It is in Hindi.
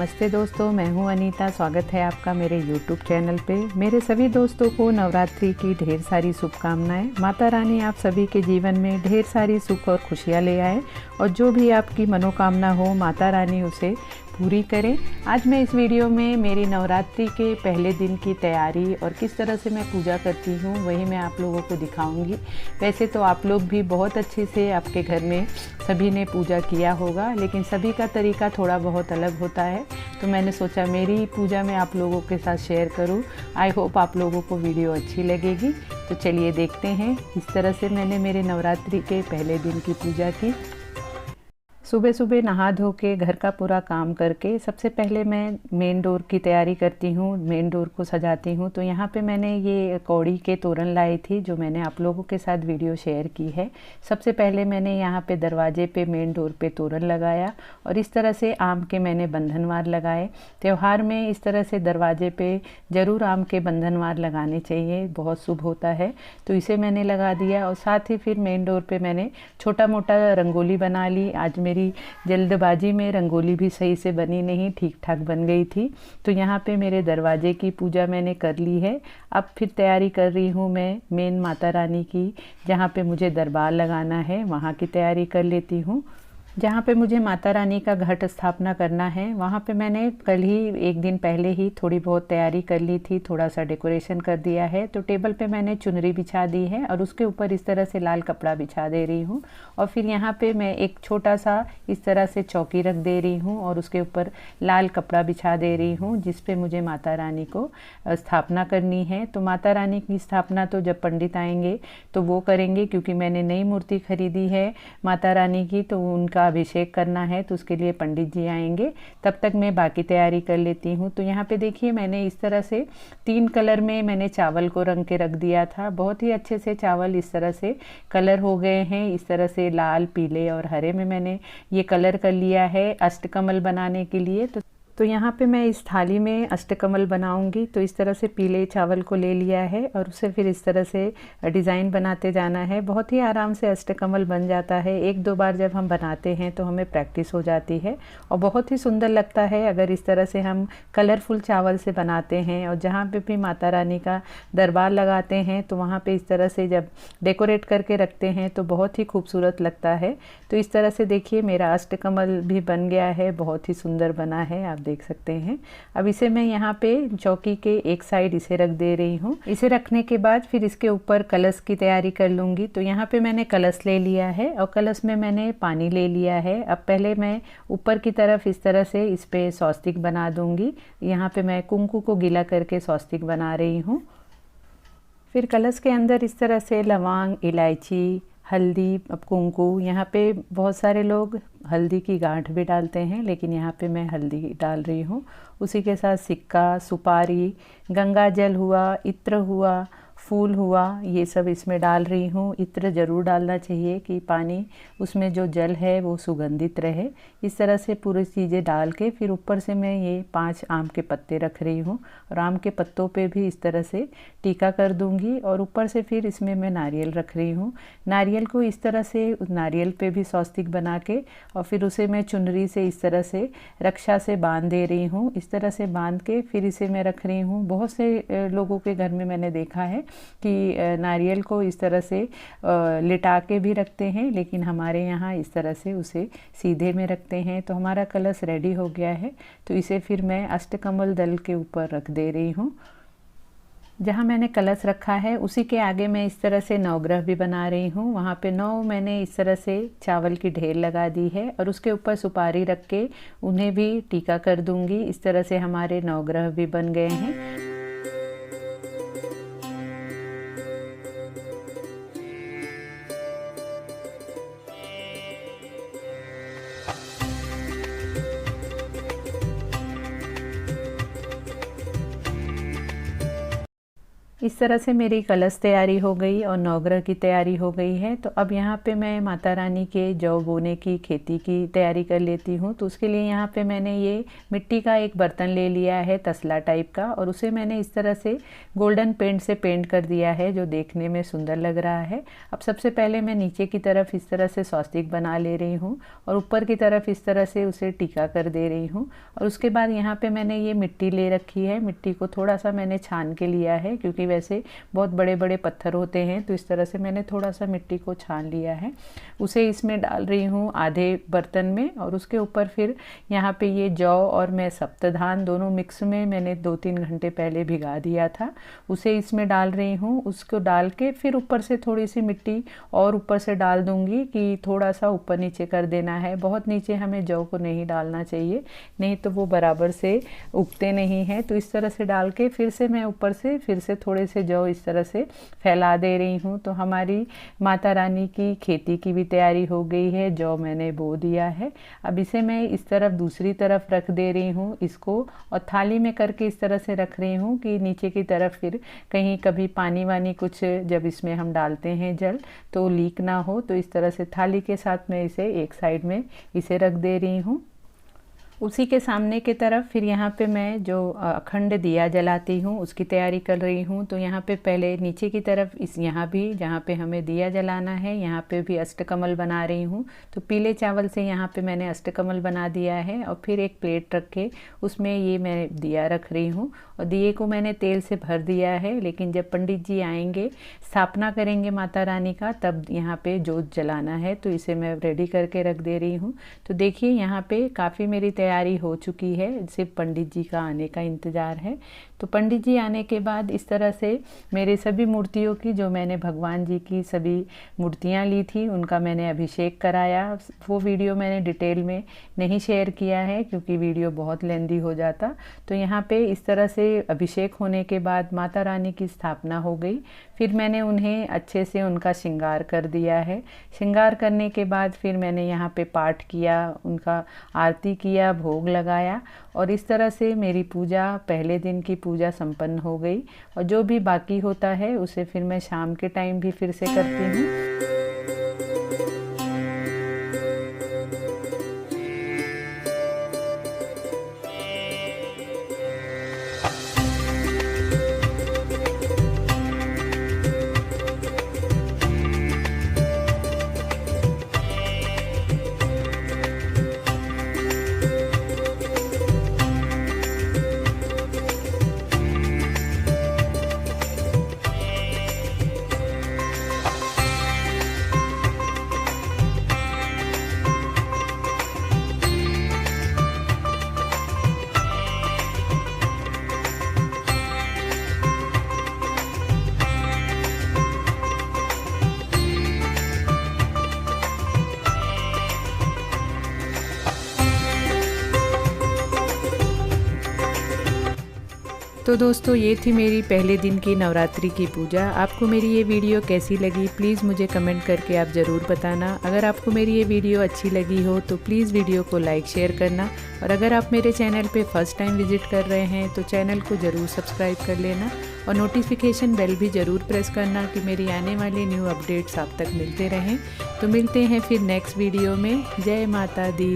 नमस्ते दोस्तों, मैं हूं अनीता। स्वागत है आपका मेरे YouTube चैनल पे। मेरे सभी दोस्तों को नवरात्रि की ढेर सारी शुभकामनाएं। माता रानी आप सभी के जीवन में ढेर सारी सुख और खुशियां ले आए और जो भी आपकी मनोकामना हो माता रानी उसे पूरी करें। आज मैं इस वीडियो में मेरी नवरात्रि के पहले दिन की तैयारी और किस तरह से मैं पूजा करती हूँ वही मैं आप लोगों को दिखाऊंगी। वैसे तो आप लोग भी बहुत अच्छे से आपके घर में सभी ने पूजा किया होगा, लेकिन सभी का तरीका थोड़ा बहुत अलग होता है, तो मैंने सोचा मेरी पूजा में आप लोगों के साथ शेयर करूँ। आई होप आप लोगों को वीडियो अच्छी लगेगी। तो चलिए देखते हैं इस तरह से मैंने मेरे नवरात्रि के पहले दिन की पूजा की। सुबह सुबह नहा धो के घर का पूरा काम करके सबसे पहले मैं मेन डोर की तैयारी करती हूँ, मेन डोर को सजाती हूँ। तो यहाँ पे मैंने ये कौड़ी के तोरण लाई थी जो मैंने आप लोगों के साथ वीडियो शेयर की है। सबसे पहले मैंने यहाँ पे दरवाजे पे मेन डोर पे तोरण लगाया और इस तरह से आम के मैंने बंधनवार लगाए। त्यौहार में इस तरह से दरवाजे पे ज़रूर आम के बंधनवार लगाने चाहिए, बहुत शुभ होता है। तो इसे मैंने लगा दिया और साथ ही फिर मेन डोर पे मैंने छोटा मोटा रंगोली बना ली। आज मेरी जल्दबाजी में रंगोली भी सही से बनी नहीं, ठीक ठाक बन गई थी। तो यहाँ पे मेरे दरवाजे की पूजा मैंने कर ली है। अब फिर तैयारी कर रही हूँ मैं मेन माता रानी की, जहाँ पे मुझे दरबार लगाना है वहाँ की तैयारी कर लेती हूँ। जहाँ पे मुझे माता रानी का घट स्थापना करना है वहाँ पे मैंने कल ही एक दिन पहले ही थोड़ी बहुत तैयारी कर ली थी, थोड़ा सा डेकोरेशन कर दिया है। तो टेबल पे मैंने चुनरी बिछा दी है और उसके ऊपर इस तरह से लाल कपड़ा बिछा दे रही हूँ। और फिर यहाँ पे मैं एक छोटा सा इस तरह से चौकी रख दे रही हूँ और उसके ऊपर लाल कपड़ा बिछा दे रही हूँ, जिस पे मुझे माता रानी को स्थापना करनी है। तो माता रानी की स्थापना तो जब पंडित आएंगे तो वो करेंगे, क्योंकि मैंने नई मूर्ति खरीदी है माता रानी की, तो उनका अभिषेक करना है, तो उसके लिए पंडित जी आएंगे। तब तक मैं बाकी तैयारी कर लेती हूँ। तो यहाँ पे देखिए मैंने इस तरह से 3 कलर में मैंने चावल को रंग के रख दिया था। बहुत ही अच्छे से चावल इस तरह से कलर हो गए हैं। इस तरह से लाल, पीले और हरे में मैंने ये कलर कर लिया है अष्टकमल बनाने के लिए। तो यहाँ पे मैं इस थाली में अष्टकमल बनाऊंगी। तो इस तरह से पीले चावल को ले लिया है और उसे फिर इस तरह से डिज़ाइन बनाते जाना है। बहुत ही आराम से अष्टकमल बन जाता है। 1-2 बार जब हम बनाते हैं तो हमें प्रैक्टिस हो जाती है और बहुत ही सुंदर लगता है अगर इस तरह से हम कलरफुल चावल से बनाते हैं। और जहाँ पे भी माता रानी का दरबार लगाते हैं तो वहाँ पे इस तरह से जब डेकोरेट करके रखते हैं तो बहुत ही खूबसूरत लगता है। तो इस तरह से देखिए मेरा अष्टकमल भी बन गया है, बहुत ही सुंदर बना है, आप देख सकते हैं। अब इसे मैं यहाँ पे चौकी के एक साइड इसे रख दे रही हूँ। इसे रखने के बाद फिर इसके ऊपर कलश की तैयारी कर लूँगी। तो यहाँ पे मैंने कलश ले लिया है और कलश में मैंने पानी ले लिया है। अब पहले मैं ऊपर की तरफ इस तरह से इस पे स्वस्तिक बना दूँगी। यहाँ पे मैं कुंकू को गीला करके स्वस्तिक बना रही हूँ। फिर कलश के अंदर इस तरह से लौंग, इलायची, हल्दी, अब कुंकू, यहाँ पे बहुत सारे लोग हल्दी की गांठ भी डालते हैं, लेकिन यहाँ पे मैं हल्दी डाल रही हूँ। उसी के साथ सिक्का, सुपारी, गंगा जल हुआ, इत्र हुआ, फूल हुआ, ये सब इसमें डाल रही हूँ। इत्र ज़रूर डालना चाहिए कि पानी उसमें जो जल है वो सुगंधित रहे। इस तरह से पूरी चीज़ें डाल के फिर ऊपर से मैं ये 5 आम के पत्ते रख रही हूँ और आम के पत्तों पे भी इस तरह से टीका कर दूँगी। और ऊपर से फिर इसमें मैं नारियल रख रही हूँ। नारियल को इस तरह से उस नारियल पे भी स्वस्तिक बना के और फिर उसे मैं चुनरी से इस तरह से रक्षा से बांध दे रही हूँ। इस तरह से बांध के फिर इसे मैं रख रही हूँ। बहुत से लोगों के घर में मैंने देखा है कि नारियल को इस तरह से लिटा के भी रखते हैं, लेकिन हमारे यहाँ इस तरह से उसे सीधे में रखते हैं। तो हमारा कलश रेडी हो गया है। तो इसे फिर मैं अष्टकमल दल के ऊपर रख दे रही हूँ। जहाँ मैंने कलश रखा है उसी के आगे मैं इस तरह से नवग्रह भी बना रही हूँ। वहाँ पे 9 मैंने इस तरह से चावल की ढेर लगा दी है और उसके ऊपर सुपारी रख के उन्हें भी टीका कर दूँगी। इस तरह से हमारे नवग्रह भी बन गए हैं। इस तरह से मेरी कलश तैयारी हो गई और नवग्रह की तैयारी हो गई है। तो अब यहाँ पे मैं माता रानी के जौ बोने की खेती की तैयारी कर लेती हूँ। तो उसके लिए यहाँ पे मैंने ये मिट्टी का एक बर्तन ले लिया है, तसला टाइप का, और उसे मैंने इस तरह से गोल्डन पेंट से पेंट कर दिया है जो देखने में सुंदर लग रहा है। अब सबसे पहले मैं नीचे की तरफ इस तरह से स्वस्तिक बना ले रही हूँ और ऊपर की तरफ इस तरह से उसे टीका कर दे रही हूँ। और उसके बाद यहाँ पे मैंने ये मिट्टी ले रखी है। मिट्टी को थोड़ा सा मैंने छान के लिया है, क्योंकि वैसे बहुत बड़े बड़े पत्थर होते हैं, तो इस तरह से मैंने थोड़ा सा मिट्टी को छान लिया है। उसे इसमें डाल रही हूँ आधे बर्तन में, और उसके ऊपर फिर यहाँ पे ये जौ और मैं सप्तधान दोनों मिक्स में मैंने 2-3 घंटे पहले भिगा दिया था, उसे इसमें डाल रही हूँ। उसको डाल के फिर ऊपर से थोड़ी सी मिट्टी और ऊपर से डाल दूँगी कि थोड़ा सा ऊपर नीचे कर देना है। बहुत नीचे हमें जौ को नहीं डालना चाहिए, नहीं तो वो बराबर से उगते नहीं हैं। तो इस तरह से डाल के फिर से मैं ऊपर से फिर से थोड़े से जौ इस तरह से फैला दे रही हूँ। तो हमारी माता रानी की खेती की भी तैयारी हो गई है। जौ मैंने बो दिया है। अब इसे मैं इस तरफ दूसरी तरफ रख दे रही हूँ इसको, और थाली में करके इस तरह से रख रही हूँ कि नीचे की तरफ फिर कहीं कभी पानी वानी कुछ जब इसमें हम डालते हैं जल तो लीक ना हो। तो इस तरह से थाली के साथ मैं इसे एक साइड में इसे रख दे रही हूँ। उसी के सामने की तरफ फिर यहाँ पे मैं जो अखंड दिया जलाती हूँ उसकी तैयारी कर रही हूँ। तो यहाँ पे पहले नीचे की तरफ इस यहाँ भी जहाँ पे हमें दिया जलाना है यहाँ पे भी अष्टकमल बना रही हूँ। तो पीले चावल से यहाँ पे मैंने अष्टकमल बना दिया है, और फिर एक प्लेट रख के उसमें ये मैं दिया रख रही हूँ। और दिए को मैंने तेल से भर दिया है, लेकिन जब पंडित जी आएंगे स्थापना करेंगे माता रानी का तब यहाँ पे जोत जलाना है, तो इसे मैं रेडी करके रख दे रही हूँ। तो देखिए यहाँ पे काफ़ी मेरी तैयारी हो चुकी है, सिर्फ पंडित जी का आने का इंतज़ार है। तो पंडित जी आने के बाद इस तरह से मेरे सभी मूर्तियों की, जो मैंने भगवान जी की सभी मूर्तियाँ ली थी उनका मैंने अभिषेक कराया। वो वीडियो मैंने डिटेल में नहीं शेयर किया है क्योंकि वीडियो बहुत लेंदी हो जाता। तो यहाँ पे इस तरह से अभिषेक होने के बाद माता रानी की स्थापना हो गई। फिर मैंने उन्हें अच्छे से उनका श्रृंगार कर दिया है। श्रृंगार करने के बाद फिर मैंने यहाँ पे पाठ किया, उनका आरती किया, भोग लगाया, और इस तरह से मेरी पूजा, पहले दिन की पूजा संपन्न हो गई। और जो भी बाकी होता है उसे फिर मैं शाम के टाइम भी फिर से करती हूँ। तो दोस्तों ये थी मेरी पहले दिन की नवरात्रि की पूजा। आपको मेरी ये वीडियो कैसी लगी प्लीज़ मुझे कमेंट करके आप ज़रूर बताना। अगर आपको मेरी ये वीडियो अच्छी लगी हो तो प्लीज़ वीडियो को लाइक शेयर करना, और अगर आप मेरे चैनल पे फर्स्ट टाइम विज़िट कर रहे हैं तो चैनल को ज़रूर सब्सक्राइब कर लेना, और नोटिफिकेशन बेल भी ज़रूर प्रेस करना कि मेरी आने वाली न्यू अपडेट्स आप तक मिलते रहें। तो मिलते हैं फिर नेक्स्ट वीडियो में। जय माता दी।